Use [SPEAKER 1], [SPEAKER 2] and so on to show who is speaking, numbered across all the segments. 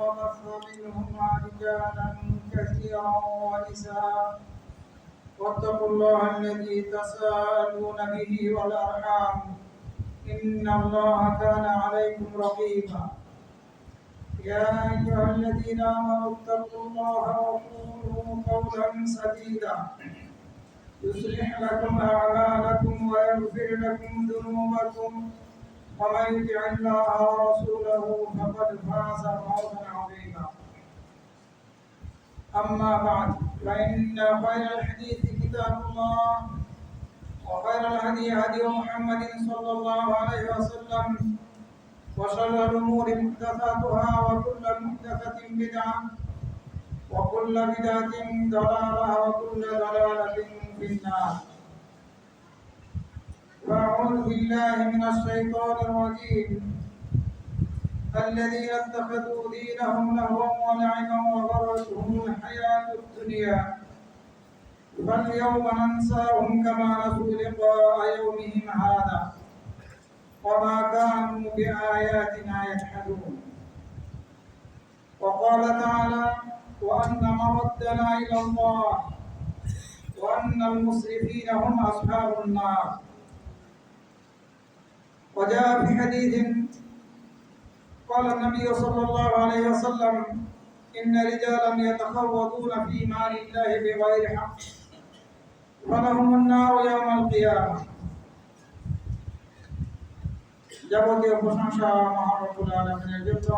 [SPEAKER 1] وبث منهما رجالا كثيرا ونساء واتقوا الله الذي تساءلون به والأرحام إن الله كان عليكم رقيبا يا أيها الذين آمنوا اتقوا الله وقولوا قولا سديدا يصلح لكم أعمالكم ويغفر لكم ذنوبكم ومن يطع الله ورسوله فقد فاز فوزا عظيما أما بعد فإن خير الحديث كتاب الله وخير الهدي هدي محمد صلى الله عليه وسلم وشر الأمور محدثاتها وكل محدثة بدعة وكل بدعة ضلالة وكل ضلالة في النار فأعوذ بالله من الشيطان الرجيم الذين اتخذوا دينهم لهوا ولعبا وغرتهم الحياة الدنيا فاليوم ننساهم كما نسوا لقاء يومهم هذا وما كانوا بآياتنا يجحدون وقال تعالى وأن مردنا إلى الله وأن المسرفين هم أصحاب النار وجاء في حديث قال النبي صلى الله عليه وسلم إن رجالا يتخوضون في مال الله بغير حق فلهم النار يوم القيامة যাবতীয় প্রশংসা মহান রব্বুল আলামিনের জন্য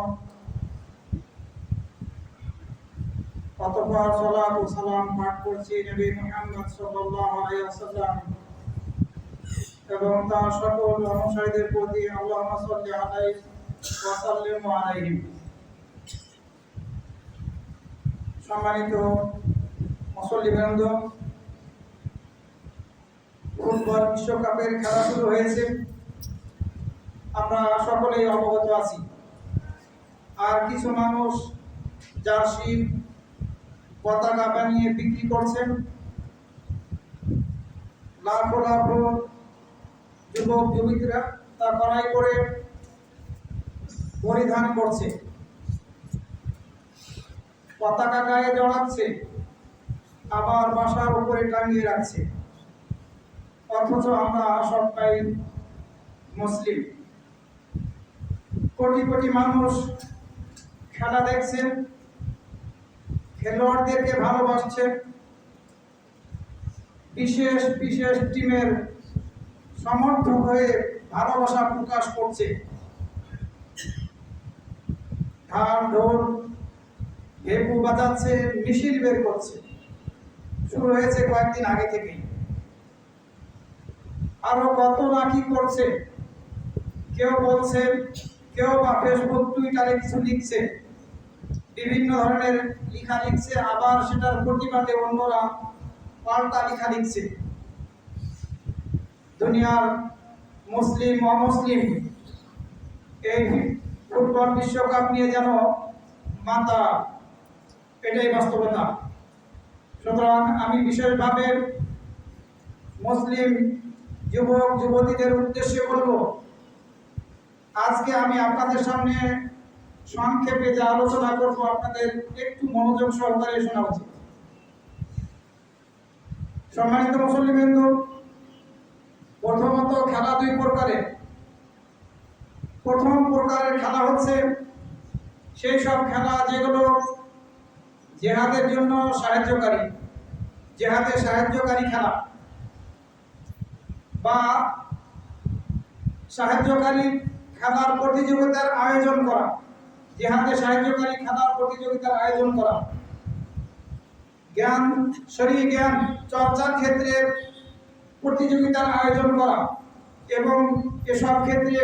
[SPEAKER 1] অতঃপর সালাত ও সালাম পাঠ করছি নবী মুহাম্মদ সাল্লাল্লাহু আলাইহি ওয়াসাল্লাম এবং তার সকল অনুসারীদের প্রতি আল্লাহুম্মা সাল্লি আলাইহি ওয়া সাল্লিম আলাইহি। সম্মানিত মুসল্লিবৃন্দ, ফুটবল বিশ্বকাপের খেলা শুরু হয়েছে, আমরা সকলেই অবগত আছি। আর কিছু মানুষ জার্সি পতাকা বানিয়ে বিক্রি করছেন, লাখো লাখো যুবক যুবতীরা তা ক্রয় করে পরিধান করছে, পতাকা গায়ে জড়াচ্ছে, আবার বাসার উপরে টাঙিয়ে রাখছে, অথচ আমরা সবাই মুসলিম। কোটি কোটি মানুষ খেলা দেখছেন, খেলোয়াড়দেরকে ভালোবাসছে, বিশেষ বিশেষ টিমের সমর্থক হয়ে ভালোবাসা প্রকাশ করছে, ঢাল ঢোল ভেপু বাজাচ্ছে, মিছিল বের করছে। শুরু হয়েছে কয়েকদিন আগে থেকেই, আরো কত না কি করছে। কেউ বলছে, কেউ বা ফেসবুক টুইটারে কিছু লিখছে, বিভিন্ন ধরনের লেখা লিখছে, আবার সেটার প্রতিবাদে অন্যরা পাল্টা লেখা লিখছে। দুনিয়ার মুসলিম অমুসলিম এই ফুটবল বিশ্বকাপ নিয়ে যেন মাতা, এটাই বাস্তবতা। সুতরাং আমি বিশেষভাবে মুসলিম যুবক যুবতীদের উদ্দেশ্যে বলবো, আজকে আমি আপনাদের সামনে সংক্ষেপে যে আলোচনা করব আপনাদের একটু মনোযোগ সহকারে শোনা উচিত। সম্মানিত মুসল্লিবৃন্দ, প্রথমত খেলা দুই প্রকারের। প্রথম প্রকারের খেলা হচ্ছে সেই সব খেলা যেগুলো জেহাদের জন্য সাহায্যকারী, জেহাদে সাহায্যকারী খেলা বা সাহায্যকারী খেলার প্রতিযোগিতার আয়োজন করা, জেহাদে সাহায্যকারী খেলার প্রতিযোগিতার আয়োজন করা, জ্ঞান শরীর জ্ঞান চর্চার ক্ষেত্রে প্রতিযোগিতার আয়োজন করা এবং এসব ক্ষেত্রে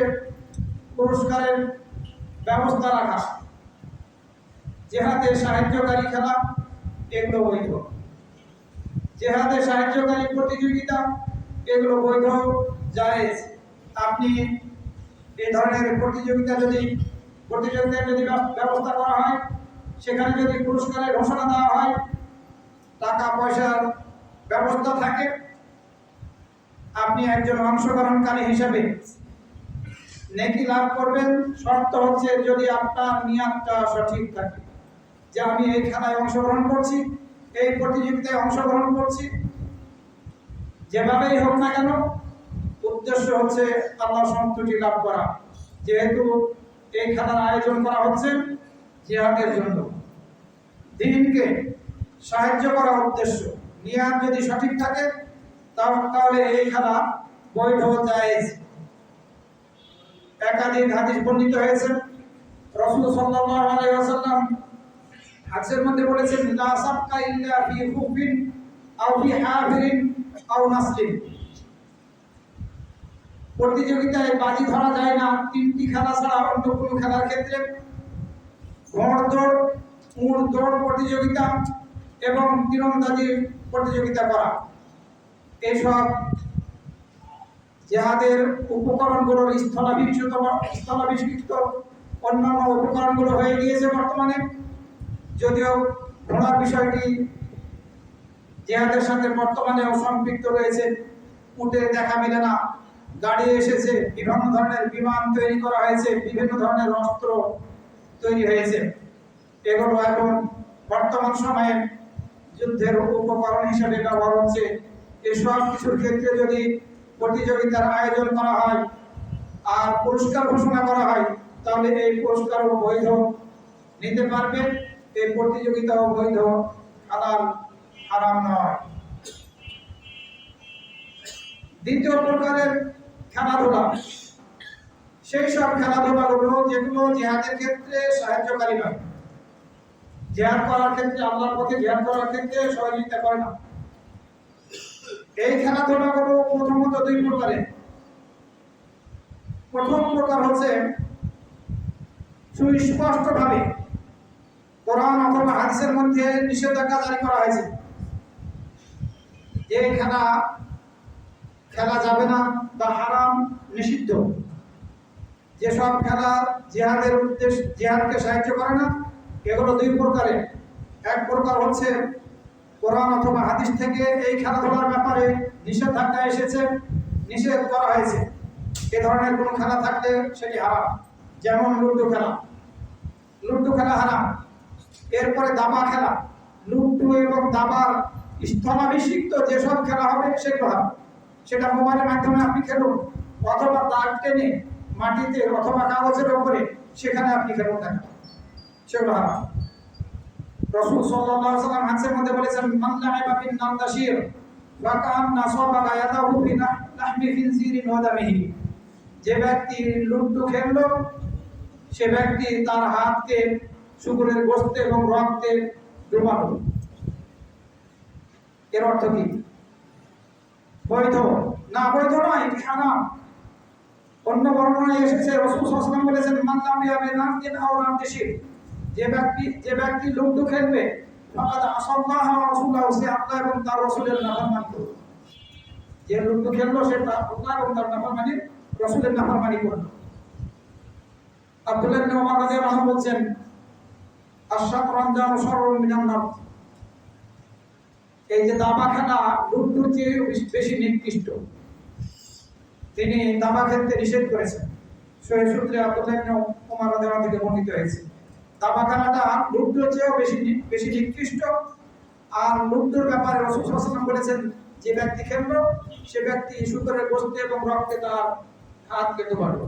[SPEAKER 1] পুরস্কারের ব্যবস্থা রাখা, জেহাদে সাহায্যকারী খেলা এগুলো বৈধ। জেহাদে সাহায্যকারী প্রতিযোগিতা এগুলো বৈধ, জায়েজ। আপনি এই ধরনের প্রতিযোগিতার যদি ব্যবস্থা করা হয়, সেখানে যদি পুরস্কারের ঘোষণা দেওয়া হয়, টাকা পয়সার ব্যবস্থা থাকে, আপনি একজন অংশগ্রহণকারী হিসেবে নেকি লাভ করবেন, শর্ত হচ্ছে যদি আপনার নিয়তটা সঠিক থাকে যে আমি এই খেলায় অংশগ্রহণ করছি, এই প্রতিযোগিতায় অংশগ্রহণ করছি, যেভাবেই হোক না কেন উদ্দেশ্য হচ্ছে আল্লাহ সন্তুষ্টি লাভ করা। যেহেতু এই খেলার আয়োজন করা হচ্ছে জিহাদের জন্য, দ্বীনকে সাহায্য করা উদ্দেশ্য, নিয়ত যদি সঠিক থাকে তাহলে এই খেলা বৈধ জায়েজ। একাধিক হাদিস বর্ণিত হয়েছে, রাসূল সাল্লাল্লাহু আলাইহি ওয়াসাল্লাম হাদিসের মধ্যে বলেছেন লা সাবকা ইল্লা ফি খুফিন আও ফি হাফিরিন আও নাসলিন। প্রতিযোগিতায় বাজি ধরা যায় না তিনটি খেলা ছাড়া অন্য কোনো খেলার ক্ষেত্রে: ঘোড় দৌড়, উট দৌড় প্রতিযোগিতা এবং তীরন্দাজি প্রতিযোগিতা করা। এইসব জিহাদের উপকরণগুলোর স্থলাভিষিক্ত অন্যান্য উপকরণগুলো হয়ে গিয়েছে বর্তমানে। যদিও ঘোড়ার বিষয়টি জিহাদের সাথে বর্তমানেও সম্পৃক্ত রয়েছে, উটে দেখা মেলে না, গাড়ি এসেছে, বিভিন্ন ধরনের বিমান তৈরি করা হয়েছে, বিভিন্ন ধরনের অস্ত্র তৈরি হয়েছে। এগুলো এখন বর্তমান সময়ে যুদ্ধের উপকরণ হিসেবে ব্যবহার হচ্ছে। এসব কিছুর ক্ষেত্রে যদি প্রতিযোগিতার আয়োজন করা হয় আর পুরস্কার ঘোষণা করা হয় তাহলে এই পুরস্কারও বৈধ নিতে পারবে, এই প্রতিযোগিতাও বৈধ, হালাল হারাম নয়। দ্বিতীয় প্রকারের খেলাধুলা সেই সব খেলাধুলাগুলো যেগুলো জিহাদের ক্ষেত্রে সাহায্যকারী নয়, জিহাদ করার ক্ষেত্রে, আল্লাহর পথে জিহাদ করার ক্ষেত্রে সহযোগিতা করে না। এই খেলাধুলাগুলো প্রথমত দুই প্রকারের। প্রথম প্রকার হচ্ছে সুস্পষ্টভাবে কোরআন অথবা হাদিসের মধ্যে নিষেধাজ্ঞা জারি করা হয়েছে যে খেলা যাবে না বা হারাম, নিষিদ্ধ। যেসব খেলা জিহাদের উদ্দেশ্য, জিহাদকে সাহায্য করে না, এগুলো দুই প্রকারের। এক প্রকার হচ্ছে কোরআন অথবা হাদিস থেকে এই খেলাধুলার ব্যাপারে নিষেধাজ্ঞা এসেছে, নিষেধ করা হয়েছে। এ ধরনের কোনো খেলা থাকলে সেটি হারাম, যেমন লুডো খেলা। লুডো খেলা হারাম। এরপরে দাবা খেলা, লুডো এবং দাবার স্থলাভিষিক্ত যেসব খেলা হবে সেগুলো হারাম। সেটা মোবাইলের মাধ্যমে আপনি খেলুন অথবা দাগ টেনে মাটিতে অথবা কাগজের উপরে সেখানে আপনি খেলুন না, সেগুলো হারাম। রাসূল সাল্লাল্লাহু আলাইহি ওয়াসাল্লাম হাদিসের মধ্যে বলেছেন মান লা'iবা বিন নান্দাশির ফাকান্না সাবাকা ইয়াদাহু ফি লাহমি ফিনজিরিন ওয়া দামিহি। যে ব্যক্তি লুডো খেললো সে ব্যক্তি তার হাতকে শুকরের গোশতে এবং রক্তে ডুবালো। এর অর্থ কি? বৈধ না, বৈধ নয়, এটি হারাম। অন্য বর্ণনায় এসেছে রাসূল সাল্লাল্লাহু আলাইহি ওয়াসাল্লাম বলেছেন মান লাম ইয়াবিন নারদিন আও নারদিশির। যে ব্যক্তি লুডো খেলবে ফাকাদ আসাল্লাহ ওয়া রাসূলুহু, সে আল্লাহ এবং তার রাসূলের নাফরমানি করবে। যে লুডো খেললো সে আল্লাহ এবং তার নাফরমানি, রাসূলের নাফরমানি করলো। আব্দুল্লাহ ইবনে ওমর রাদিয়াল্লাহু আনহু বলেন আশ-শাতরানজু শাররুম মিনান নার। এই যে দাবা খেলা লুডোর চেয়ে বেশি নিকৃষ্ট, তিনি দাবা খেলতে নিষেধ করেছেন। সহিহ সূত্রে আব্দুল্লাহ ইবনে ওমর রাদিয়াল্লাহু আনহু থেকে বর্ণিত হয়েছে দাবা খেলাটা লুডোর চেয়েও বেশি নিকৃষ্ট। আর লুডোর ব্যাপারে রাসূল সাল্লাল্লাহু আলাইহি ওয়াসাল্লাম বলেছেন যে ব্যক্তি খেললো সে ব্যক্তি শুকরের গোশতে এবং রক্তে তার হাতকে ডুবালো,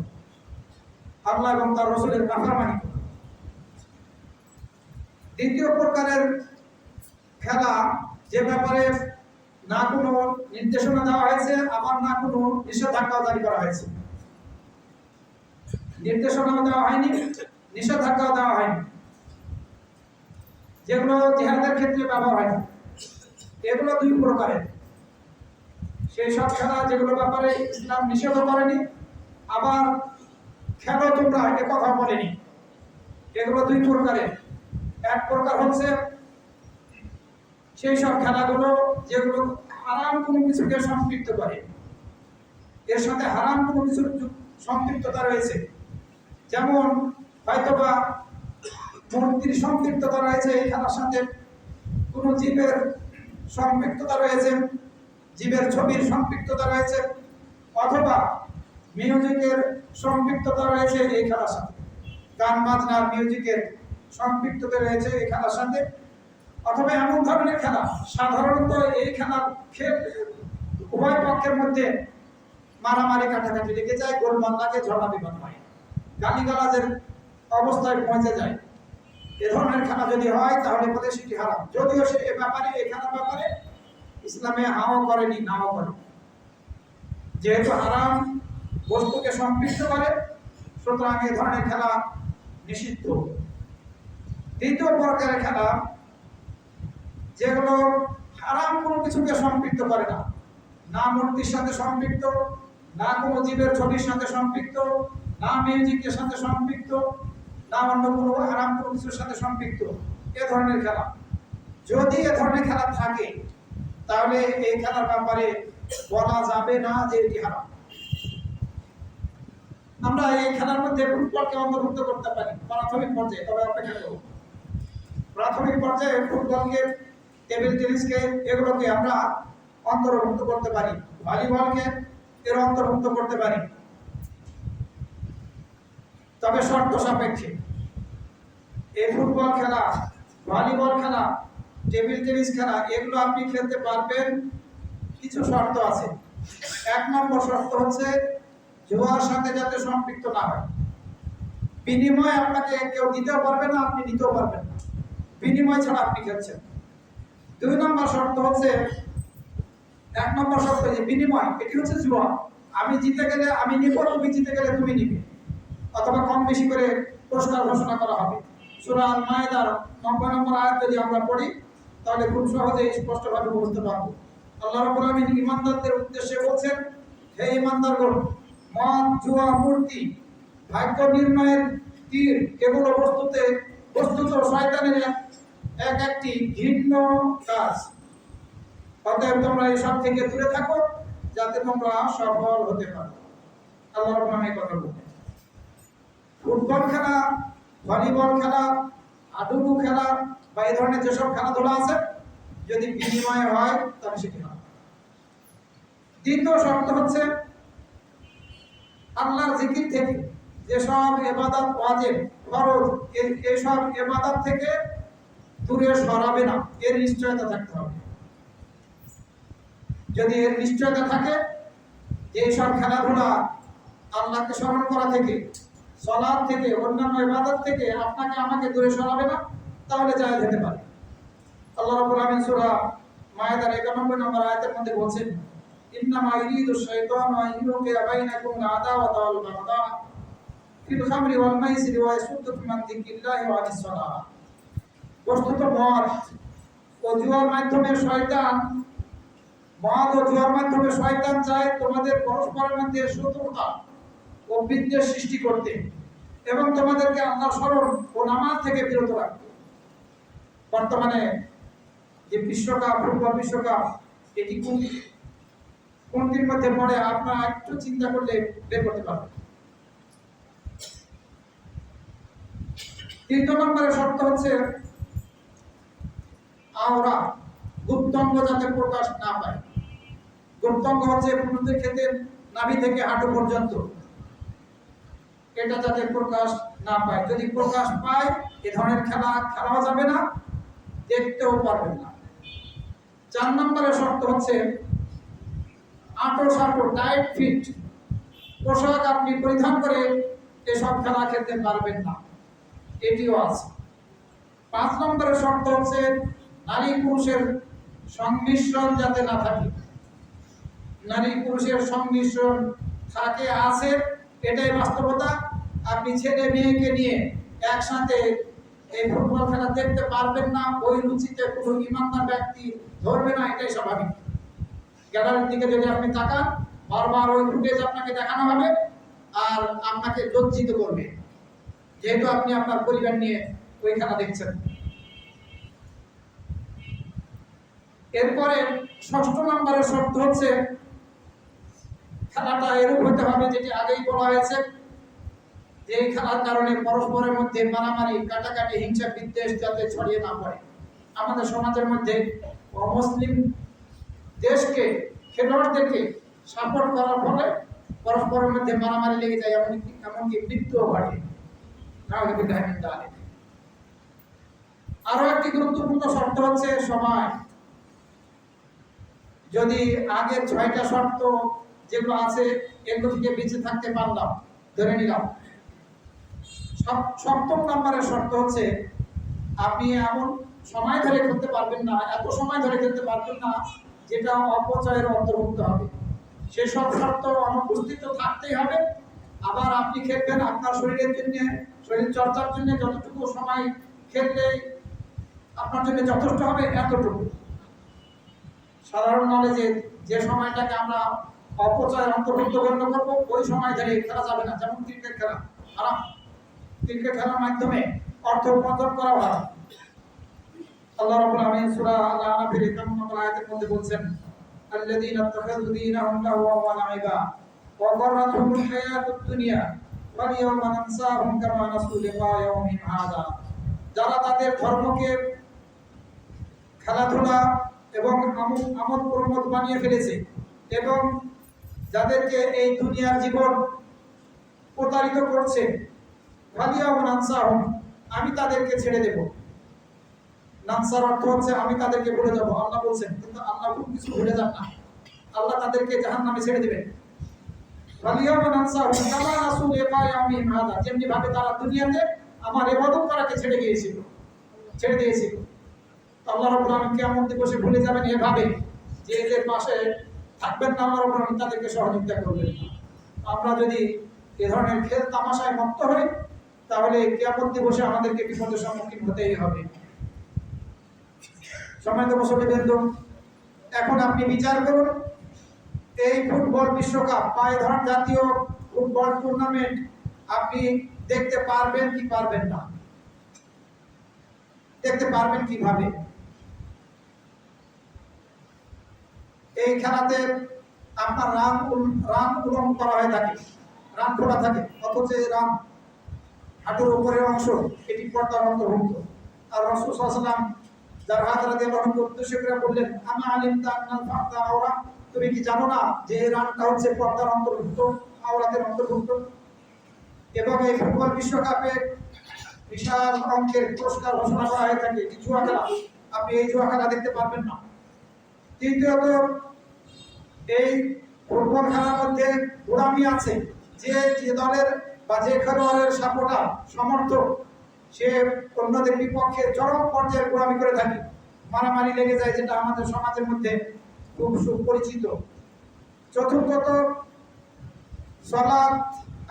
[SPEAKER 1] আল্লাহ এবং তার রাসূলের নাফরমানি করল। দ্বিতীয় প্রকারের খেলা যে ব্যাপারে না কোনো নির্দেশনা দেওয়া হয়েছে আবার না কোনো নিষেধাজ্ঞা জারি করা হয়েছে। নির্দেশনাও দেওয়া হয়নি, নিষেধাজ্ঞাও দেওয়া হয়নি, যেগুলো জিহাদের ক্ষেত্রে ব্যবহার হয় না, এগুলো দুই প্রকারের। সেই সব খেলা যেগুলো ব্যাপারে ইসলাম নিষেধ করেনি আবার খেলো তোমরা এ কথা বলেনি, এগুলো দুই প্রকারের। এক প্রকার হচ্ছে সেই সব খেলাগুলো যেগুলো হারাম কোনো কিছুকে সম্পৃক্ত করে, এর সাথে হারাম কোনো কিছুর সম্পৃক্ততা রয়েছে, যেমন হয়তোবা মূর্তির সম্পৃক্ততা রয়েছে এই খেলার সাথে, কোনো জীবের সম্পৃক্ততা রয়েছে, জীবের ছবির সম্পৃক্ততা রয়েছে, অথবা মিউজিকের সম্পৃক্ততা রয়েছে এই খেলার সাথে, গান বাজনার মিউজিকের সম্পৃক্ততা রয়েছে এই খেলার সাথে, অথবা এমন ধরনের খেলা সাধারণত এই খেলার উভয় পক্ষের মধ্যে মারামারি কাটাকাটি লেগে যায়, গোলমাল লাগে, ঝগড়া বিবাদ হয়, গালিগালাজের অবস্থায় পৌঁছে যায়। এ ধরনের খেলা যদি হয় তাহলে বলে সেটি হারাম, যদিও সে এ ব্যাপারে এই খেলার ব্যাপারে ইসলামে হাও করেনি, নাও করে। যেহেতু হারাম বস্তুকে সম্পৃক্ত করে, সুতরাং এই ধরনের খেলা নিষিদ্ধ। দ্বিতীয় প্রকারের খেলা যেগুলো হারাম কোনো কিছুকে সম্পৃক্ত করে না, না মূর্তির সাথে সম্পৃক্ত, না কোনো জীবের ছবির সাথে সম্পৃক্ত, না মিউজিকের সাথে সম্পৃক্ত, না অন্য কোনো হারাম কোনো কিছুর সাথে সম্পৃক্ত, এ ধরনের খেলা। যদি এ ধরনের খেলা থাকে তাহলে এই খেলার ব্যাপারে বলা যাবে না যে এটি হারাম। আমরা এই খেলার মধ্যে ফুটবলকে অন্তর্ভুক্ত করতে পারি প্রাথমিক পর্যায়ে, তবে অপেক্ষা করব। প্রাথমিক পর্যায়ে ফুটবলকে, টেবিল টেনিসকে, এগুলোকে আমরা অন্তর্ভুক্ত করতে পারি, ভলিবলকে এর অন্তর্ভুক্ত করতে পারি, তবে শর্ত সাপেক্ষে। এই ফুটবল খেলা, ভলিবল খেলা, টেবিল টেনিস খেলা এগুলো আপনি খেলতে পারবেন, কিছু শর্ত আছে। 1 নম্বর শর্ত হচ্ছে জুয়ার সাথে যাতে সম্পৃক্ত না হয়। বিনিময় আপনাকে কেউ দিতেও পারবে না, আপনি নিতেও পারবেন না, বিনিময় ছাড়া আপনি খেলছেন। 2 নম্বর শর্ত হচ্ছে, 1 নম্বর শর্ত যে বিনিময়, এটি হচ্ছে জুয়া। আমি জিতে গেলে আমি নিব, তুমি জিতে গেলে তুমি নিবে, অথবা কম বেশি করে পুরস্কার ঘোষণা করা হবে। সূরা আল মায়েদার 90 নম্বর আয়াত যদি আমরা পড়ি তাহলে খুব সহজেই স্পষ্টভাবে বুঝতে পারবো। আল্লাহ রাব্বুল আলামিন ঈমানদারদের উদ্দেশ্যে বলছেন, হে ঈমানদারগণ, মদ, জুয়া, মূর্তি, ভাগ্য নির্ণয়ের তীর, এগুলো বস্তুত শয়তানের একটি ঘৃণ্য কাজ। অতএব তোমরা এসব থেকে দূরে থাকো যাতে তোমরা সফল হতে পারো। আল্লাহ রাব্বুল আলামিন কথা বলেন। ফুটবল খেলা, ভলিবল খেলা, হাডুডু খেলা বা এই ধরনের যেসব খেলাধুলা আছে, যদি বিনিময় হয় তবে সেটি হয়। দ্বিতীয় শর্ত হচ্ছে আল্লাহর জিকির থেকে যেসব ইবাদত ওয়াজিব, ফরজ, এইসব ইবাদত থেকে দূরে সরাবে না, এর নিশ্চয়তা থাকতে হবে। যদি এর নিশ্চয়তা থাকে যে এইসব খেলাধুলা আল্লাহকে স্মরণ করা থেকে, সালাত থেকে, অন্যান্য ইবাদত থেকে আপনাকে আমাকে দূরে সরাবে না, তাহলে জায়েজ হতে পারে। আল্লাহ রাব্বুল আলামিন সূরা মায়েদার 91 নম্বর আয়াতের মধ্যে বলেন, ইন্নামা ইরিদু শাইতানু আন ইউকিয়া বাইনাকুম আল-আদাওয়াতা ওয়াল বাগদা ফিল খামরি ওয়াল মাইসিরি ওয়া ইয়াসুদ্দুকুম আন যিকরিল্লাহি ওয়া আনিস সালাহ। বস্তুত মদ ও জুয়ার মাধ্যমে শয়তান চায় তোমাদের পরস্পরের মধ্যে শত্রুতা ও বিদ্বেষ সৃষ্টি করতে এবং তোমাদেরকে আল্লাহর স্মরণ ও নামাজ থেকে বিরত রাখতে। বর্তমানে যে বিশ্বকাপ, ফুটবল বিশ্বকাপ, এটি কোনটির মধ্যে পড়ে আপনারা একটু চিন্তা করলে বের করতে পারবেন। 3 নম্বরের শর্ত হচ্ছে আওরা, গুপ্তাঙ্গ যাতে প্রকাশ না পায়। গুপ্তাঙ্গ হচ্ছে পুরুষদের ক্ষেত্রে নাভি থেকে হাঁটু পর্যন্ত, এটা যাতে প্রকাশ না পায়। যদি প্রকাশ পায় এ ধরনের খেলা খেলাও যাবে না, দেখতেও পারবেন না। 4 নম্বরের শর্ত হচ্ছে আঁটো টাইট ফিট পোশাক আপনি পরিধান করে এসব খেলা খেলতে পারবেন না, এটিও আছে। 5 নম্বরের শর্ত হচ্ছে নারী পুরুষের সংমিশ্রণ যাতে না থাকে। নারী পুরুষের সংমিশ্রণ থাকে, আছে, এটাই বাস্তবতা। আপনি ছেলে মেয়েকে নিয়ে একসাথে এই ফুটবল খেলা দেখতে পারবেন না, ওই রুচিতে কোনো ইমানদার ব্যক্তি ধরবে না, এটাই স্বাভাবিক। গ্যালারির দিকে যদি আপনি তাকান, বারবার ওই ফুটেজ আপনাকে দেখানো হবে আর আপনাকে লজ্জিত করবে, যেহেতু আপনি আপনার পরিবার নিয়ে ওই খেলা দেখছেন। এরপরে 6 নম্বরের শর্ত হচ্ছে খেলাটা এরূপ হতে হবে যেটি আগেই বলা হয়েছে, যে এই খেলার কারণে পরস্পরের মধ্যে মারামারি, কাটাকাটি, হিংসা, বিদ্বেষ যাতে ছড়িয়ে না পড়ে। আমাদের সমাজের মধ্যে অমুসলিম দেশকে, খেলোয়াড়দেরকে সাপোর্ট করার ফলে পরস্পরের মধ্যে মারামারি লেগে যায়, এমনকি মৃত্যুও ঘটে। আরো একটি গুরুত্বপূর্ণ শর্ত হচ্ছে সময়। যদি আগের 6টা শর্ত যেগুলো আছে এগুলো থেকে বেঁচে থাকতে পারলাম, ধরে নিলাম, সপ্তম নম্বরের শর্ত হচ্ছে আপনি এমন সময় ধরে খেলতে পারবেন না, এত সময় ধরে খেলতে পারবেন না যেটা অপচয়ের অন্তর্ভুক্ত হবে। সেসব শর্ত অনুপস্থিত থাকতেই হবে। আবার আপনি খেলবেন আপনার শরীরের জন্য, শরীর চর্চার জন্য যতটুকু সময় খেললে আপনার জন্য যথেষ্ট হবে এতটুকু। সাধারণ নলেজে যে সময়টাকে আমরা অপচয়ের অন্তর্ভুক্ত গণ্য করবো ওই সময় ধরে খেলা যাবে না। যেমন ক্রিকেট খেলা হারাম, ক্রিকেট খেলার মাধ্যমে অর্থ উপার্জন করা ভালো। আল্লাহ রাব্বুল আলামিন সূরা আল-আনাফের 51 নম্বর আয়াতের মধ্যে বলছেন, আল্লাযীনা ইত্তাখাযু দীনাহুম লাহওয়া ওয়া লাইবা ওয়া গাররাতহুমুল হায়াতুদ দুনিয়া ফাল-ইয়াওমা নানসাহুম কামা নাসু লিকা ইয়াওমিহিম হাযা। যারা তাদের ধর্মকে খেলাধুলা এবং আমোদ প্রমোদ বানিয়ে ফেলেছে এবং যাদেরকে এই দুনিয়ার জীবন প্রতারিত করছে, ফাল-ইয়াওমা নানসাহুম, আমি তাদেরকে ছেড়ে দেব। নানসার অর্থ হচ্ছে আমি তাদেরকে ভুলে যাব। আল্লাহ বলছেন, কিন্তু আল্লাহ খুব কিছু ভুলে যান না। আল্লাহ তাদেরকে জাহান্নামে ছেড়ে দিবেন। ফালিয়াওমা নানসাহুম কামা নাসু লিকা ইয়াওমিহিম হাযা, যেমনি ভাবে তারা দুনিয়াতে আমার ইবাদত করাকে ছেড়ে দিয়েছিল। আল্লাহ রাব্বুল আলামিন কিয়ামত দিবসে ভুলে যাবেন এভাবে যে এদের পাশে থাকবেন না, আল্লাহ রাব্বুল আলামিন তাদেরকে সহযোগিতা করবেন। আমরা যদি এ ধরনের খেল তামাশায় মত্ত হই তাহলে কিয়ামত দিবসে আমাদেরকে বিপদের সম্মুখীন হতেই হবে। সম্মানিত মুসল্লিবৃন্দ, এখন আপনি বিচার করুন, এই ফুটবল বিশ্বকাপ পায়ে ধরার জাতীয় ফুটবল টুর্নামেন্ট আপনি দেখতে পারবেন কি পারবেন না? দেখতে পারবেন কিভাবে? এই খেলাতে আপনার রান উলম্ব করা হয়ে থাকে, রান খোলা থাকে, অথচ রান হাঁটুর উপরের অংশ এটি পর্দার অন্তর্ভুক্ত। আর রাসূল সাল্লাল্লাহু আলাইহি ওয়াসাল্লাম যার হাত রাদিয়াল্লাহু আনহু উদ্দেশ্য করে বললেন, আমা আলিমতা আন্নাল ফারদা আওরা, তুমি কি জানো না যে এই রানটা হচ্ছে পর্দার অন্তর্ভুক্ত, আওরাতের অন্তর্ভুক্ত? এবং এই ফুটবল বিশ্বকাপে বিশাল অঙ্কের পুরস্কার ঘোষণা করা হয়ে থাকে। জুয়া খেলা, আপনি এই জুয়া খেলা দেখতে পারবেন না। তৃতীয়ত, এই ফুটবল খেলার মধ্যে গোড়ামি আছে। যে দলের বা যে খেলোয়াড়ের সাপোর্টার সমর্থক সে অন্যদের বিপক্ষে চরম পর্যায়ে গোড়ামি করে থাকে, মারামারি লেগে যায়, যেটা আমাদের সমাজের মধ্যে খুব সুপরিচিত। চতুর্থত, সালাত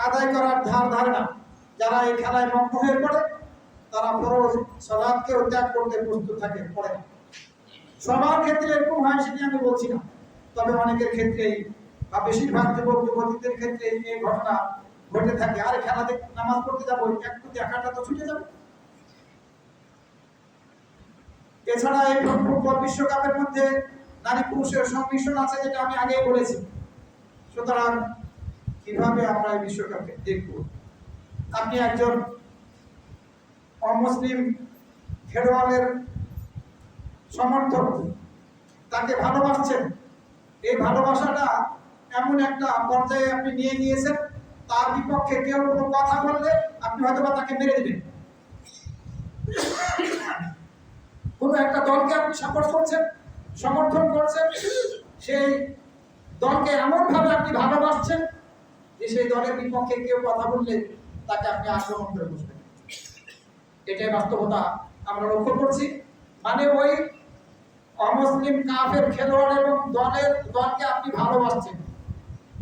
[SPEAKER 1] আদায় করার ধার না। যারা এই খেলায় মগ্ন হয়ে পড়ে তারা ফরজ সালাতকেও ত্যাগ করতে প্রস্তুত থাকে, পড়ে না। সবার ক্ষেত্রে এরকম হয় সেটি আমি বলছি না, তবে অনেকের ক্ষেত্রেই বা বেশিরভাগ যুবক যুবতীদের ক্ষেত্রে এই ঘটনা ঘটে থাকে। আরে খেলাতে নামাজ পড়তে যাবো, একটু দেখাটা তো ছুটে যাবে। এছাড়া এই ফুটবল বিশ্বকাপের মধ্যে নারী পুরুষের সংমিশ্রণ আছে, যেটা আমি আগেই বলেছি। সুতরাং কিভাবে আমরা এই বিশ্বকাপে দেখব? আপনি একজন অমুসলিম খেলোয়াড়ের সমর্থক, তাকে ভালোবাসছেন, এই ভালোবাসাটা এমন একটা পর্যায়ে আপনি নিয়ে গিয়েছেন, তার বিপক্ষে কেউ কোনো কথা বললে আপনি হয়তোবা তাকে মেরে দিবেন। কোনো একটা দলকে আপনি সাপোর্ট করছেন, সমর্থন করছেন, সেই দলকে এমনভাবে আপনি ভালোবাসছেন যে সেই দলের বিপক্ষে কেউ কথা বললে তাকে আপনি আক্রমণ করে বসবেন। এটাই বাস্তবতা আমরা লক্ষ্য করছি। মানে ওই অমুসলিম কাফের খেলোয়াড় এবং দলকে আপনি ভালোবাসছেন,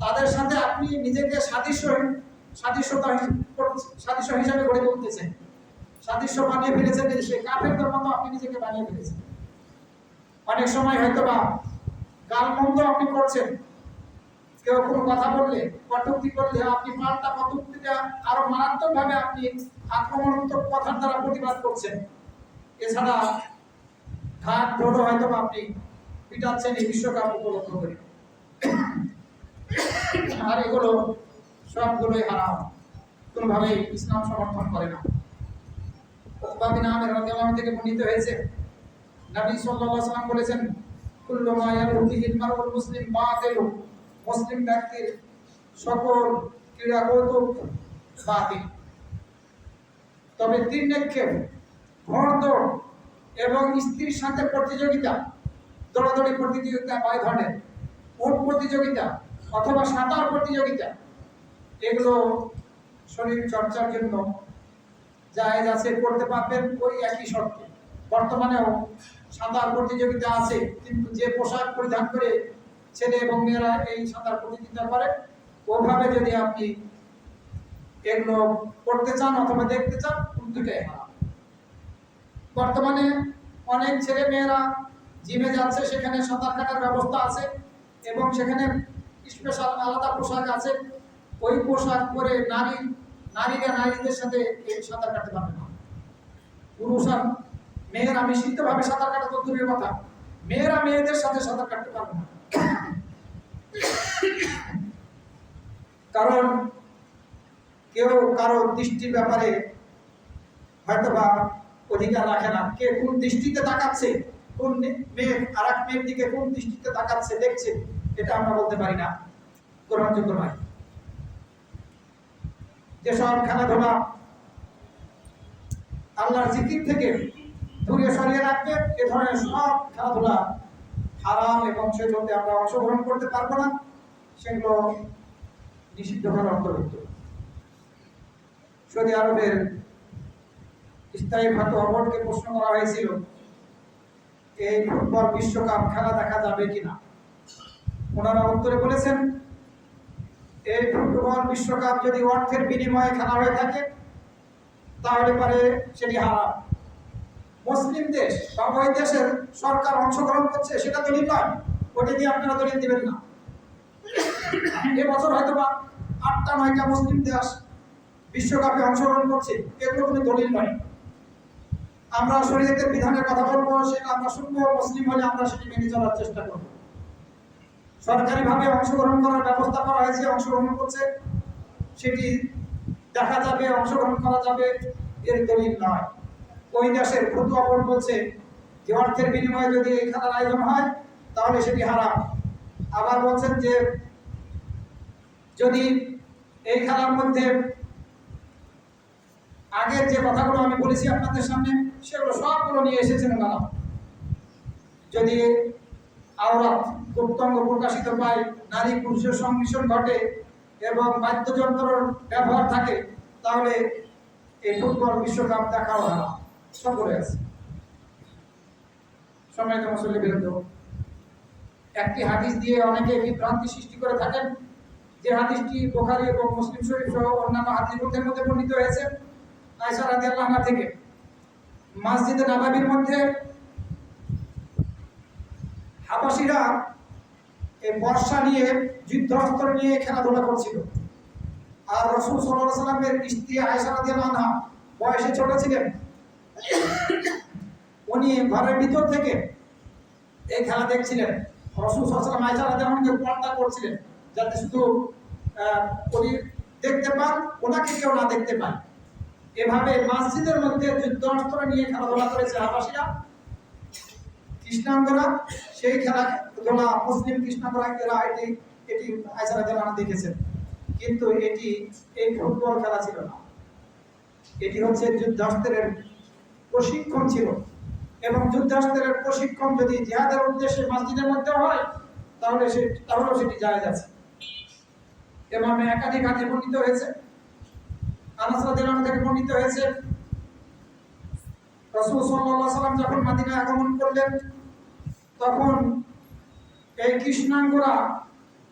[SPEAKER 1] তাদের সাথে আপনি নিজেকে সাদৃশ্য হিসাবে গড়ে তুলতেছেন, সাদৃশ্য বানিয়ে ফেলেছেন। সেই কাফেরদের মতো আপনি নিজেকে বানিয়ে ফেলেছেন। অনেক সময় হয়তো বা গালমন্দ আপনি করছেন, কেউ কোনো কথা বললে, কটূক্তি করলে আপনি পাল্টা কটূক্তিটা আরো মারাত্মকভাবে আপনি আক্রমণাত্মক কথার দ্বারা প্রতিবাদ করছেন। এছাড়া ঘাট ঢোলও হয়তো আপনি পিটাচ্ছেন এই বিশ্বকাপ উপলক্ষ করে। আর এগুলো সবগুলোই হারাম, কোনোভাবেই ইসলাম সমর্থন করে না। উকবা বিন আমির রাদিয়াল্লাহু আনহু থেকে বর্ণিত হয়েছে, নবী সাল্লাল্লাহু আলাইহি ওয়াসাল্লাম বলেছেন, কুল্লু মা ইয়ারুহিল মারউল মুসলিম বাতিল, মুসলিম ব্যক্তির সকল ক্রীড়া কৌতুক বাতিল। তবে তীর নিক্ষেপ, ঘোড়দৌড় এবং স্ত্রীর সাথে প্রতিযোগিতা, দৌড়াদৌড়ি প্রতিযোগিতা বা এই ধরনের উট প্রতিযোগিতা অথবা সাঁতার প্রতিযোগিতা, এগুলো শরীর চর্চার জন্য জায়েজ আছে, করতে পারবেন ওই একই শর্তে। বর্তমানেও সাঁতার প্রতিযোগিতা আছে, কিন্তু যে পোশাক পরিধান করে ছেলে এবং মেয়েরা এই সাঁতার প্রতিযোগিতা করে, ওভাবে যদি আপনি এগুলো করতে চান অথবা দেখতে চান, দুটাই হারাম। বর্তমানে অনেক ছেলে মেয়েরা জিমে যাচ্ছে, সেখানে সাঁতার কাটার ব্যবস্থা আছে এবং সেখানে স্পেশাল আলাদা পোশাক আছে। ওই পোশাক পরে নারীরা নারীদের সাথে এই সাঁতার কাটতে পারবে না। পুরুষ আর মেয়েরা মিশ্রিতভাবে সাঁতার কাটা তো দূরের কথা, মেয়েরা মেয়েদের সাথে সাঁতার কাটতে পারবে না। কারণ কেউ কারো দৃষ্টির ব্যাপারে হয়তোবা অধিকার রাখে না। কে কোন দৃষ্টিতে তাকাচ্ছে, কোন মেয়ে আর এক মেয়ের দিকে কোন দৃষ্টিতে তাকাচ্ছে দেখছে, এটা আমরা বলতে পারি না, গ্রহণযোগ্য নয়। যেসব খেলাধুলা আল্লাহর জিকির থেকে দূরে সরিয়ে রাখবে, এ ধরনের সব খেলাধুলা হারাম এবং সেগুলোতে আমরা অংশগ্রহণ করতে পারবো না, সেগুলো নিষিদ্ধ করার অন্তর্ভুক্ত। সৌদি আরবের স্থায়ী ভারত বোর্ডকে প্রশ্ন করা হয়েছিল এই ফুটবল বিশ্বকাপ খেলা দেখা যাবে কিনা। ওনারা উত্তরে বলেছেন, এই ফুটবল বিশ্বকাপ যদি অর্থের বিনিময়ে খেলা হয়ে থাকে তাহলে পরে সেটি হারাম। মুসলিম দেশ বা ওই দেশের সরকার অংশগ্রহণ করছে সেটা দলিল নয়, ওটা দিয়ে আপনারা দলিল দিবেন না। এবছর হয়তো বা 8টা-9টা মুসলিম দেশ বিশ্বকাপে অংশগ্রহণ করছে, এগুলো কোনো দলিল নয়। আমরা শরীয়তের বিধানের কথা বলবো, সেটা আমরা শুনবো, মুসলিম হলে আমরা সেটি মেনে চলার চেষ্টা করব। সরকারিভাবে অংশগ্রহণ করার ব্যবস্থা করা হয়েছে, অংশগ্রহণ করছে, সেটি দেখা যাবে, অংশগ্রহণ করা যাবে, এর দলিল নয়। ওই দেশের ফতোয়া বোর্ড বলছে যে অর্থের বিনিময়ে যদি এই খেলার আয়োজন হয় তাহলে সেটি হারাম। আবার বলছেন যে যদি এই খেলার মধ্যে আগের যে কথাগুলো আমি বলেছি আপনাদের সামনে, সেগুলো সবগুলো নিয়ে এসেছেন ওনারা। যদি আওরাত গুপ্তাঙ্গ প্রকাশিত পায়, নারী পুরুষের সংমিশ্রণ ঘটে এবং বাদ্যযন্ত্রের ব্যবহার থাকে, তাহলে এই ফুটবল বিশ্বকাপ দেখাও হারাম। সকলে আছে। সম্মানিত মুসল্লি বিরুদ্ধ একটি হাদিস দিয়ে অনেকে বিভ্রান্তি সৃষ্টি করে থাকেন, যে হাদিসটি বুখারী এবং মুসলিম শরীফ সহ অন্যান্য হাদিস গ্রন্থের মধ্যে বর্ণিত হয়েছে। আয়েশা রাদিয়াল্লাহু আনহা থেকে মসজিদে নববীর মধ্যে হাবাসীরা এই বর্ষা নিয়ে, যুদ্ধাস্ত্র নিয়ে খেলাধুলা করছিল, আর রাসূল সাল্লাল্লাহু আলাইহি ওয়াসাল্লামের স্ত্রী আয়েশা রাদিয়াল্লাহু আনহা বয়সে ছোট ছিলেন। উনি ঘরের ভিতর থেকে এই খেলা দেখছিলেন। রাসূল সাল্লাল্লাহু আলাইহি ওয়াসাল্লাম আয়েশা রাদিয়াল্লাহু আনহাকে পর্দা করছিলেন, যাতে শুধু উনি দেখতে পান, ওনাকে কেউ না দেখতে পায়। এভাবে মসজিদের মধ্যে যুদ্ধাস্ত্র নিয়ে খেলাধুলা করেছে হাবাসীরা, কৃষ্ণাঙ্গরা। সেই খেলাধুলা মুসলিম কৃষ্ণাঙ্গরা এটি আয়েশা রাদিয়াল্লাহু আনহা দেখেছেন, কিন্তু এটি এই ফুটবল খেলা ছিল না, এটি হচ্ছে যুদ্ধাস্ত্রের প্রশিক্ষণ ছিল। এবং যুদ্ধাস্ত্রের প্রশিক্ষণ যদি জিহাদের উদ্দেশ্যে মসজিদের মধ্যে হয় তাহলেও সেটি জায়েজ আছে। এভাবে একাধিক হাদিস বর্ণিত হয়েছে। আনাস রাদিয়াল্লাহু আনহু থেকে বর্ণিত হয়েছে, রাসূল সাল্লাল্লাহু আলাইহি ওয়াসাল্লাম যখন মদিনায় আগমন করলেন, তখন এই কৃষ্ণাঙ্গরা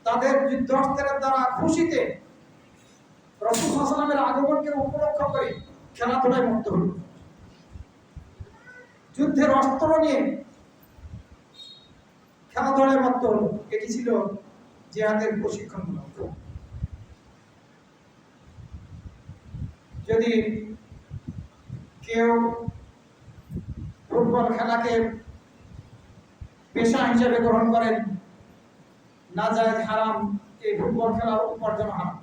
[SPEAKER 1] তাদের যুদ্ধাস্ত্রের দ্বারা খুশিতে রাসূল সাল্লাল্লাহু আলাইহি ওয়াসাল্লামের আগমনকে উপলক্ষ করে খেলাধুলায় মুক্ত হল। যুদ্ধের অস্ত্র নিয়ে খেলাধুলায় মুক্ত হল। এটি ছিল জিহাদের প্রশিক্ষণমূলক। যদি কেউ ফুটবল খেলাকে পেশা হিসেবে গ্রহণ করেন, নাজায়েজ হারাম, এই ফুটবল খেলার উপার্জন হারাম।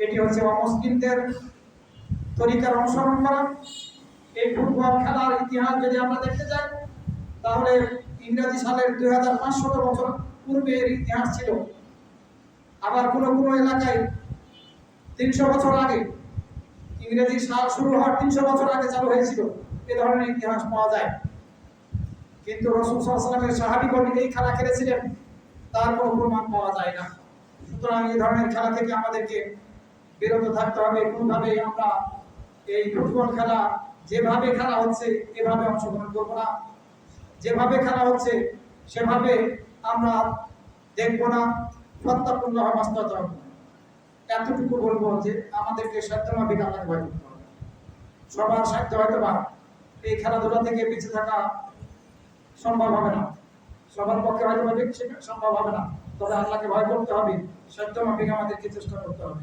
[SPEAKER 1] এটি হচ্ছে অমুসলিমদের তরিকার অনুসরণ করা। এই ফুটবল খেলার ইতিহাস যদি আমরা দেখতে যাই তাহলে ইংরেজি সালের 2500 বছর পূর্বের ইতিহাস ছিল, আবার কোনো কোনো এলাকায় 300 বছর আগে, ইংরেজি সাল শুরু হওয়ার 300 বছর আগে চালু হয়েছিল, এ ধরনের ইতিহাস পাওয়া যায়। কিন্তু রাসূল সাল্লাল্লাহু আলাইহি ওয়াসাল্লামের সাহাবীগণ এই খেলা খেলেছিলেন তার কোনো প্রমাণ পাওয়া যায় না। সুতরাং এই ধরনের খেলা থেকে আমাদেরকে বিরত থাকতে হবে। কোনোভাবে আমরা এই ফুটবল খেলা যেভাবে খেলা হচ্ছে এভাবে অংশগ্রহণ করব না, যেভাবে খেলা হচ্ছে সেভাবে আমরা দেখব না। ফাত্তাকুল্লাহ মাস্তাতাউ, এতটুকু বলবো যে আমাদেরকে সাধ্যমাফিক আল্লাহকে ভয় করতে হবে। সবার সাধ্য হয়তো বা এই খেলাধুলা থেকে পিছিয়ে থাকা সম্ভব হবে না, সবার পক্ষে হয়তো বা সম্ভব হবে না, তবে আল্লাহকে ভয় করতে হবে, সাধ্যমাফিক আমাদেরকে চেষ্টা করতে হবে।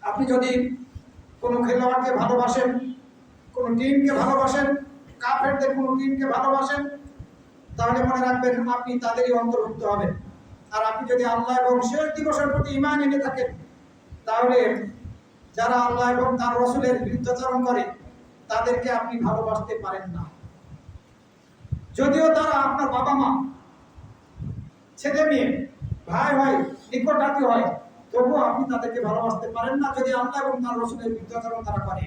[SPEAKER 1] আপনি যদি কোনো খেলোয়াড়কে ভালোবাসেন, কোনো টিমকে ভালোবাসেন, কাফেরদের কোনো টিমকে ভালোবাসেন, তাহলে মনে রাখবেন আপনি তাদেরই অন্তর্ভুক্ত হবেন। আর আপনি যদি আল্লাহ এবং শেষ দিবসের প্রতি ঈমান এনে থাকেন, তাহলে যারা আল্লাহ এবং তার রাসূলের বিরুদ্ধাচরণ করে তাদেরকে আপনি ভালোবাসতে পারেন না। যদিও তারা আপনার বাবা মা, ছেলে মেয়ে, ভাই ভাই, নিকটাত্মীয় হয়, তবুও আপনি তাদেরকে ভালোবাসতে পারেন না যদি আল্লাহ এবং তার রাসূলের বিরুদ্ধাচরণ তারা করে।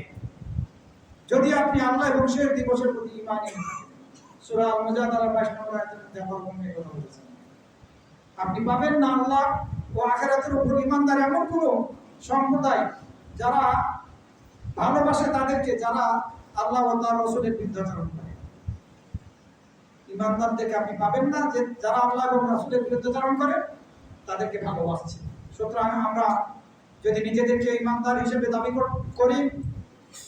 [SPEAKER 1] যদি আপনি আল্লাহ এবং শেষ দিবসের প্রতি ঈমান এনেন, সূরা আল-মুজাদালার 22 নম্বর আয়াতের মধ্যে আল্লাহ কথা বলেছেন, আপনি পাবেন না আল্লাহ ও আখিরাতের উপর ঈমানদার এমন কোন সম্প্রদায় যারা ভালোবাসে তাদেরকে, যারা আল্লাহ ও তার রাসূলের বিরুদ্ধাচরণ করে। ঈমানদারদেরকে আপনি পাবেন না যে যারা আল্লাহ এবং রাসূলের বিরুদ্ধাচরণ করে তাদেরকে ভালোবাসছে। সুতরাং আমরা যদি নিজেদেরকে ঈমানদার হিসেবে দাবি করি,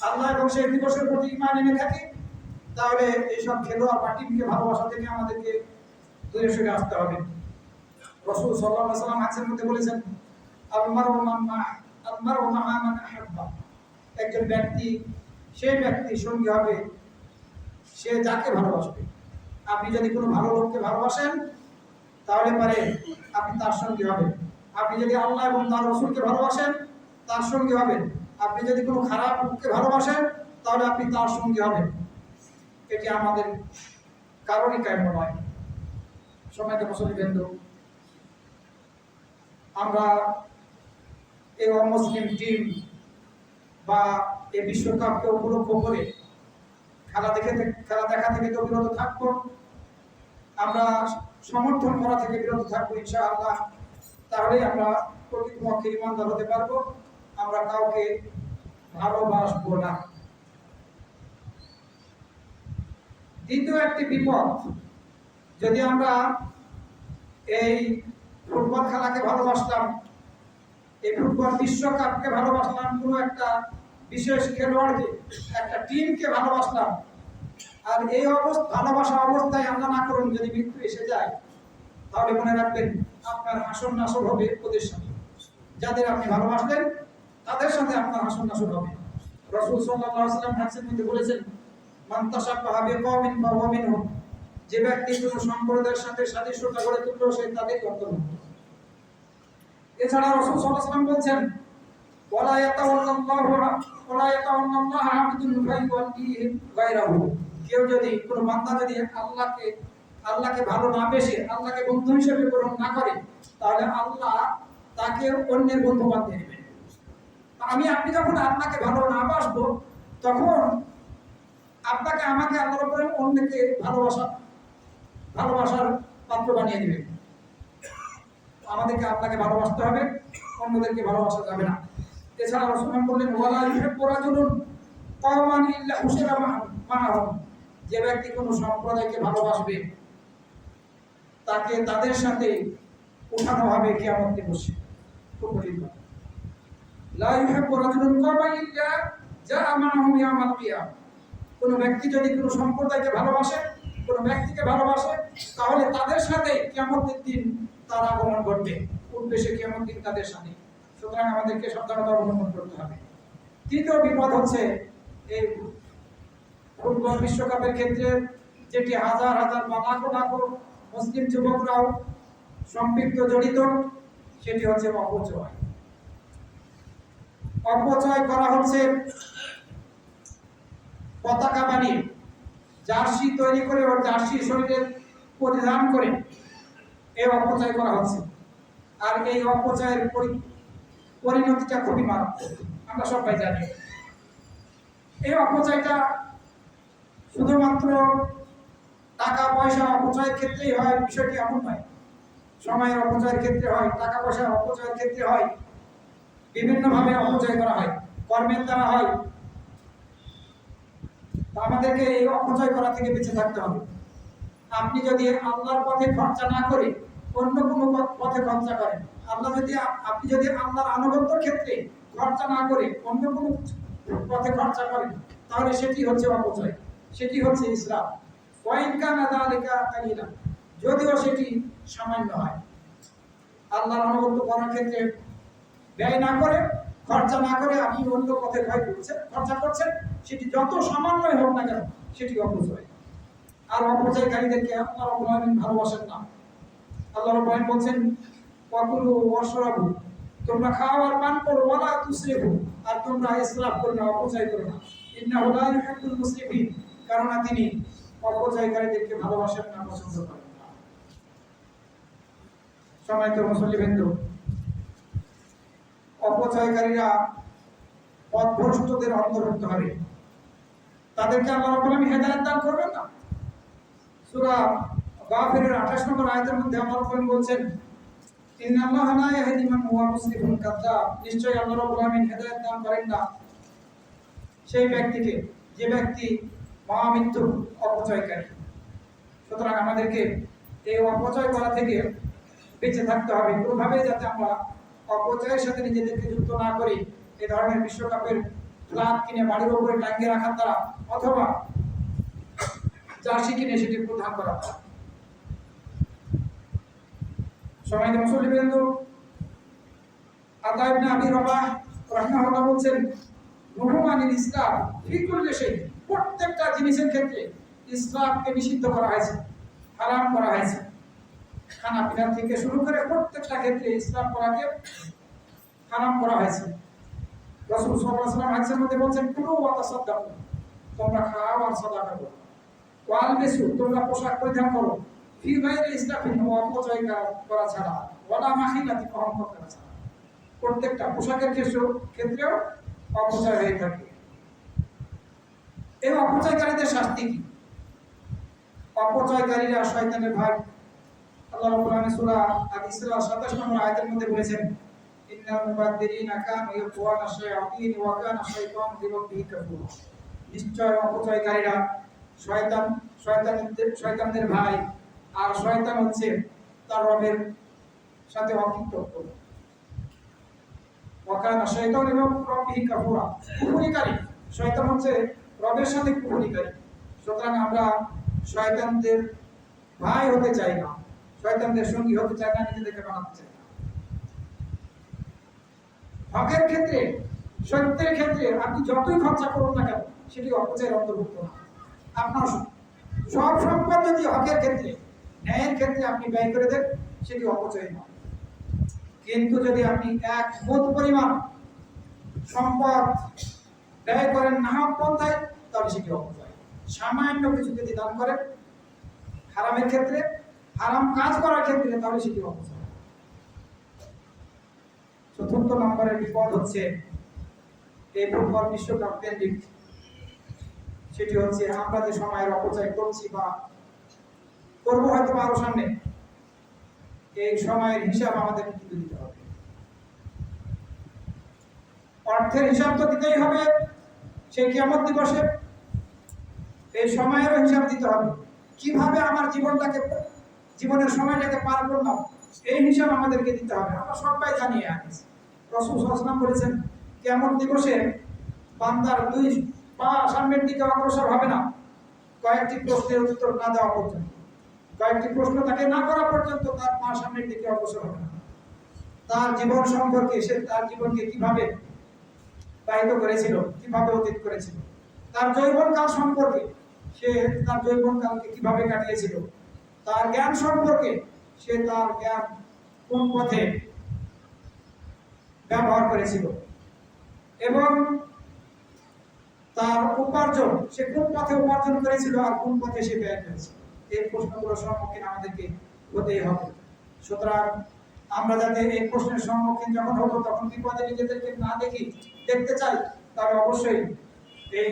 [SPEAKER 1] আল্লাহ এবং শেষ দিবসের প্রতি ঈমান এনে থাকি, তাহলে এইসব খেলোয়াড় বা টিমকে ভালোবাসা থেকে আমাদেরকে দূরে সরে আসতে হবে। রাসূল সাল্লাল্লাহু আলাইহি ওয়াসাল্লাম হাদিসের মধ্যে বলেছেন, আল-মারউ মা'a মান আহাব্বা, একজন ব্যক্তি সেই ব্যক্তি সঙ্গী হবে সে যাকে ভালোবাসবে। আপনি যদি কোনো ভালো লোককে ভালোবাসেন তাহলে পারে আপনি তার সঙ্গী হবেন। আপনি যদি আল্লাহ এবং তার রাসূলকে ভালোবাসেন তার সঙ্গী হবেন। আপনি যদি কোনো খারাপ লোককে ভালোবাসেন তাহলে আপনি তার সঙ্গী হবেন। এটি আমাদের কারণই কাম্য নয়। সম্মানিত মুসলিমবৃন্দ, আমরা এই অমুসলিম টিম বা এই বিশ্বকাপকে উপলক্ষ করে খেলা দেখা থেকে তো বিরত থাকবো, আমরা সমর্থন করা থেকে বিরত থাকবো ইনশাআল্লাহ। তাহলেই আমরা প্রকৃতপক্ষে ঈমানদার হতে পারবো। আমরা কাউকে ভালোবাসবো না। দ্বিতীয় একটি বিপদ, যদি আমরা এই ফুটবল খেলাকে ভালোবাসলাম, এই ফুটবল বিশ্বকাপকে ভালোবাসলাম, কোনো একটা বিশেষ খেলোয়াড়কে, একটা টিমকে ভালোবাসলাম, আর এই ভালোবাসা অবস্থায় আল্লাহ না করুন যদি মৃত্যু এসে যায়, তাহলে মনে রাখবেন আপনার হাসর নাসর হবে ওদের সাথে। যাদের আপনি ভালোবাসলেন তাদের সাথে আপনার হাসর নাসর হবে। রাসূল সাল্লাল্লাহু আলাইহি ওয়াসাল্লাম হাদিসের মধ্যে বলেছেন, মান তাশাব্বাহা বিকওমিন ফাহুয়া মিনহুম, যে ব্যক্তি কোনো সম্প্রদায়ের সাথে সাদৃশ্যতা গড়ে তুলল সে তাদের অন্তর্ভুক্ত। এছাড়া রাসূল সাল্লাল্লাহু আলাইহি ওয়াসাল্লাম বলেছেন, ওয়ালা ইয়াতাওয়াল্লাহু আবদুন ফায়ুওয়াল্লিহি গায়রাহু, কেউ যদি কোনো বান্দা যদি আল্লাহকে ভালো না বেশে আল্লাহকে বন্ধু হিসেবে গ্রহণ না করে, তাহলে আল্লাহ তাকে অন্যের বন্ধু বানিয়ে নেবেন। আপনি যখন আল্লাহকে ভালো না বাসবো, তখন আপনাকে আমাকে আল্লাহর উপরে অন্যকে ভালোবাসার পাত্র বানিয়ে দিবেন। আমাদেরকে আপনাকে ভালোবাসতে হবে, অন্যদেরকে ভালোবাসা যাবে না। এছাড়া রাসূল বললেন, ওয়ালা ইউহিব্বু রাজুলুন কওমান ইল্লা হুশিরা মা'আহুম, যে ব্যক্তি কোনো সম্প্রদায়কে ভালোবাসবে তাকে তাদের সাথে উঠানো হবে কিয়ামত দিবসে। লা ইউহিব্বু রাজুলুন কওমান ইল্লা জাআ মা'আহুম ইয়াওমাল কিয়ামah, কোনো ব্যক্তি যদি কোনো সম্প্রদায়কে ভালোবাসে, কোনো ব্যক্তিকে ভালোবাসে, তাহলে তাদের সাথে কিয়ামতের দিন তার আগমন ঘটবে, উঠবে সে কিয়ামতের দিন তাদের সাথে। সুতরাং আমাদেরকে সাবধানতা অবলম্বন করতে হবে। তৃতীয় বিপদ হচ্ছে এই ফুটবল বিশ্বকাপের ক্ষেত্রে যেটি হাজার হাজার বা লাখো লাখো মুসলিম যুবকরাও সম্পৃক্ত জড়িত, সেটি হচ্ছে অপচয়। অপচয় করা হচ্ছে পতাকা বানিয়ে জার্সি তৈরি করে ওর জার্সি শরীরে পরিধান করে এই অপচয় করা হচ্ছে। আর এই অপচয়ের পরিণতিটা খুবই মারাত্মক, আমরা সবাই জানি। এই অপচয়টা শুধুমাত্র টাকা পয়সা অপচয়ের ক্ষেত্রেই হয়, বিষয়টি এমন নয়। সময়ের অপচয়ের ক্ষেত্রে হয়, টাকা পয়সার অপচয়ের ক্ষেত্রে হয়, বিভিন্নভাবে অপচয় করা হয়, কর্মের দ্বারা হয়। আমাদেরকে এই অপচয় করা থেকে বেঁচে থাকতে হবে। আপনি যদি আল্লাহর পথে খরচা না করে অন্য কোনো পথে খরচা করেন, আপনি যদি আল্লাহর আনুগত্যের ক্ষেত্রে খরচা না করে অন্য কোনো পথে খরচা করেন, তাহলে সেটি হচ্ছে অপচয়, সেটি হচ্ছে ইসরাফ। ওয়াইন কানা যালিকা কালিলা, যদিও সেটি সামান্য হয়। আল্লাহর আনুগত্য করার ক্ষেত্রে ব্যয় না করে, খরচা না করে আপনি অন্য পথে খরচা করছেন, সেটি যত সামান্যই হোক না কেন, সেটি অপচয়। আর অপচয়কারীদেরকে আল্লাহ রাব্বুল আলামিন ভালোবাসেন না। আল্লাহ রাব্বুল আলামিন বলেন, ওয়াকুলু ওয়াশরাবু, তোমরা খাও আর পান করো, ওয়ালা তুসরিফু, আর তোমরা ইসরাফ করো না, অপচয় করো না। ইন্নাহু লা ইউহিব্বুল মুসরিফিন, কারণ তিনি অপচয়কারীদেরকে ভালোবাসেন না, পছন্দ করেন না। সম্মানিত মুসল্লিবৃন্দ, অপচয়কারীরা পথভ্রষ্টদের অন্তর্ভুক্ত হবে, তাদেরকে আল্লাহ রাব্বুল আলামিন হেদায়েত দান করবেন না। সূরা গাফিরের 28 নম্বর আয়াতের মধ্যে আল্লাহ রাব্বুল আলামিন বলেন, ইন্নাল্লাহা লা ইয়াহদি মান হুয়া মুসরিফুন কাযযাব, নিশ্চয়ই আল্লাহ রাব্বুল আলামিন হেদায়েত দান করেন না সেই ব্যক্তিকে যে ব্যক্তি মহামৃত্যু অপচয়কারী। সুতরাং আমাদেরকে এই অপচয় করা থেকে বেঁচে থাকতে হবে, কোনোভাবেই যাতে আমরা অপচয়ের সাথে নিজেদেরকে যুক্ত না করি। এই ধরনের বিশ্বকাপের ফ্ল্যাগ কিনে বাড়ির উপরে টাঙ্গিয়ে রাখার দ্বারা, অথবা জার্সি কিনে সেটি প্রদান করা। সম্মানিত মুসল্লিবৃন্দ, আতা ইবনে আবি রবাহ রাহিমাহুল্লাহ বলেন, নুহমানিল ইসলাম ফি কুল্লি শাই, প্রত্যেকটা জিনিসের ক্ষেত্রে ইসরাফকে নিষিদ্ধ করা হয়েছে, হারাম করা হয়েছে। খানা পিনা থেকে শুরু করে প্রত্যেকটা ক্ষেত্রে ইসরাফ করাকে হারাম করা হয়েছে। রাসূল সাল্লাল্লাহু আলাইহি ওয়াসাল্লাম হাদিসের মধ্যে বলেন, কুলু ওয়া তাসাদ্দাকু, তোমরা খাও আর সাদাকা করো। ওয়ালবিসু, তোমরা পোশাক পরিধান করো। ফি গায়রি ইসরাফিন, অপচয় করা ছাড়া, ওয়ালা মাখিলাতি, অহংকার করা ছাড়া। প্রত্যেকটা পোশাকের ক্ষেত্রেও অপচয় হয়ে থাকে। এই অপচয়কারীদের শাস্তি কি? অপচয়কারীরা শয়তানের ভাই। আল্লাহ রাব্বুল আলামিন সূরা আল-ইসরা 27 নম্বর আয়াতের মধ্যে বলেছেন, ইন্নাল মুবাদদিরিনা কানু ইয়াকুনা শায়াতিন ওয়া কানা শাইতানু লিরাব্বিহি কাফুরা, নিশ্চয় অপচয়কারীরা শয়তানদের ভাই, আর শয়তান হচ্ছে তার রবের সাথে অকৃতজ্ঞ। ওয়া কানা শাইতানু লিরাব্বিহি কাফুরা, কুফরিকারী। শয়তান হচ্ছে রবের সাথে কুফরিকারী। সুতরাং আমরা শয়তানদের ভাই হতে চাই না, শয়তানদের সঙ্গী হতে চাই না, নিজেদেরকে বানাতে চাই না। হকের ক্ষেত্রে, সত্যের ক্ষেত্রে আপনি যতই খরচা করুন না কেন, সেটি অপচয়ের অন্তর্ভুক্ত না। আপনার সব সম্পদ যদি হকের ক্ষেত্রে, ন্যায়ের ক্ষেত্রে আপনি ব্যয় করে দেন, সেটি অপচয় নয়। কিন্তু যদি আপনি এক মুঠ পরিমাণ সম্পদ ব্যয় করেন নাহক পন্থায়, তাহলে সেটি অপচয়। সামান্য কিছু যদি দান করেন হারামের ক্ষেত্রে, হারাম কাজ করার ক্ষেত্রে, তাহলে সেটি অপচয়। চতুর্থ নম্বরের বিপদ হচ্ছে এই ফুটবল বিশ্বকাপ কেন্দ্রিক, সেটি হচ্ছে আমরা যে সময়ের অপচয় করছি বা করবো হয়তো আরো সামনে, এই সময়ের হিসাব আমাদের কিন্তু দিতে হবে। অর্থের হিসাব তো দিতেই হবে সেই কিয়ামত দিবসে, এই সময়েরও হিসাব দিতে হবে। কিভাবে আমার জীবনের সময়টাকে পার করলাম, এই হিসাব আমাদেরকে দিতে হবে। আমরা সবাই জানিয়ে আছি, রাসূল সাল্লাল্লাহু আলাইহি ওয়াসাল্লাম বলেছেন, কিয়ামত দিবসে বান্দার দুই পা সামনের দিকে অগ্রসর হবে না কয়েকটি প্রশ্নের উত্তর না দেওয়া পর্যন্ত। কয়েকটি প্রশ্ন তাকে না করা পর্যন্ত তার পা সামনের দিকে অগ্রসর হবে না। তার জীবন সম্পর্কে, সে তার জীবনকে কিভাবে পালিত করেছিল, কিভাবে অতীত করেছিল, তার যৌবনকাল সম্পর্কে, সে তার যৌবনকালকে কিভাবে কাটিয়েছিল, তার জ্ঞান সম্পর্কে, সে তার জ্ঞান কোন পথে ব্যবহার করেছিল, এবং তার উপার্জন সে কোন পথে উপার্জন করেছিল আর কোন পথে সে ব্যয় করেছে, এই প্রশ্নগুলোর সম্মুখীন আমাদেরকে হতেই হবে। সুতরাং আমরা যাতে এই প্রশ্নের সম্মুখীন যখন হবো তখন বিপদে নিজেদেরকে না দেখতে চাই, তাহলে অবশ্যই এই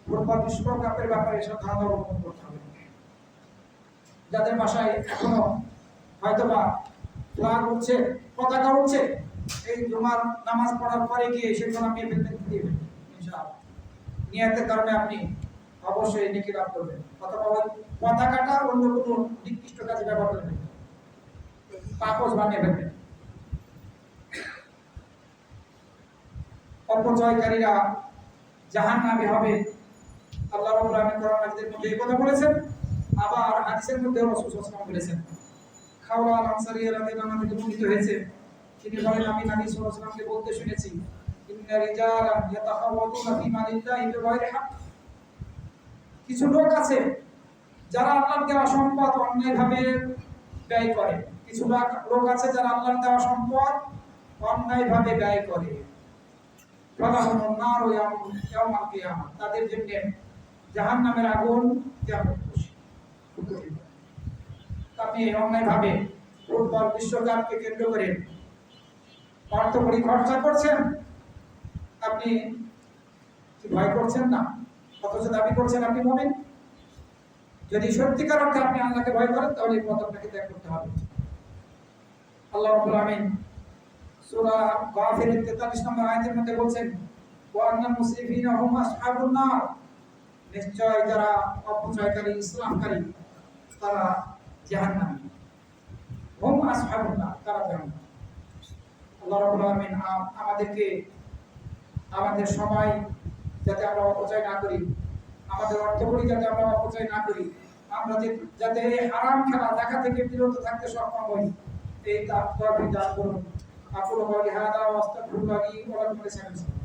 [SPEAKER 1] ফুটবল বিশ্বকাপের ব্যাপারে সাবধানতা অবলম্বন করতে হবে। যাদের বাসায় এখনো হয়তোবা ফ্ল্যাগ উঠছে, পতাকা উঠছে, এই জুমার নামাজ পড়ার পরে গিয়ে সেগুলো নামিয়ে ফেলবেন, ইনশাআল্লাহ নিয়তের কারণে আপনি অবশ্যই নেকি লাভ করবেন। অথবা ওই পতাকাটা অন্য কোনো নির্দিষ্ট কাজে ব্যবহার করবেন, পাপোশ বানিয়ে ফেলবেন। অপচয়কারীরা জাহান্নামী হবে, আল্লাহ রাব্বুল আলামিন কোরআন মাজিদের মধ্যে এই কথা বলেছেন। আবার হাদিসের মধ্যে রাসূল সাল্লাল্লাহু আলাইহি ওয়াসাল্লাম বলেছেন, খাওয়া আনসারী রাদিয়াল্লাহু আনহু থেকে বর্ণিত হয়েছে, তিনি বলেন আমি নবী সাল্লাল্লাহু আলাইহি ওয়াসাল্লামকে বলতে শুনেছি, ইন্না রিজালান ইয়াতাখাওয়াতুনা ফি মালিল্লাহি বিগাইরি হক। কিছু লোক আছে যারা আল্লাহর দেওয়া সম্পদ অন্যায়ভাবে ব্যয় করে, কিছু লোক আছে যারা আল্লাহর দেওয়া সম্পদ অন্যায়ভাবে ব্যয় করে। ফালাহুমুন নারু ইয়াউমাল কিয়ামাহ, তাদের জন্য জাহান্নামের আগুন কিয়ামত দিবসে। আপনি অন্যায়ভাবে ফুটবল বিশ্বকাপকে কেন্দ্র করে অর্থকরী খরচা করছেন, আপনি কি ভয় করছেন না? অথচ দাবি করছেন আপনি মুমিন। যদি সত্যিকার অর্থে আপনি আল্লাহকে ভয় করেন তাহলে এই পথ আপনাকে ত্যাগ করতে হবে। আল্লাহ রাব্বুল আমিন সূরা গাফিরের 43 নম্বর আয়াতের মধ্যে বলছেন, ওয়া আন্নাল মুসরিফিনা হুম আসহাবুন নার, নিশ্চয় যারা অপচয়কারী ইসলামকারী তারা জাহান্নামী। হুম আসহাবুন নার, তারা জাহান্নামী। আল্লাহ রাব্বুল আমিন আমাদেরকে আমাদের সময় যাতে আমরা অপচয় না করি, আমাদের অর্থকরী যাতে আমরা অপচয় না করি, আমরা যাতে এই হারাম খেলা দেখা থেকে বিরত থাকতে সক্ষম হই, এই তাওফিক দান করুন। আকুলু কওলি হাযা ওয়া আস্তাগফিরুল্লাহ লি ওয়া লাকুম।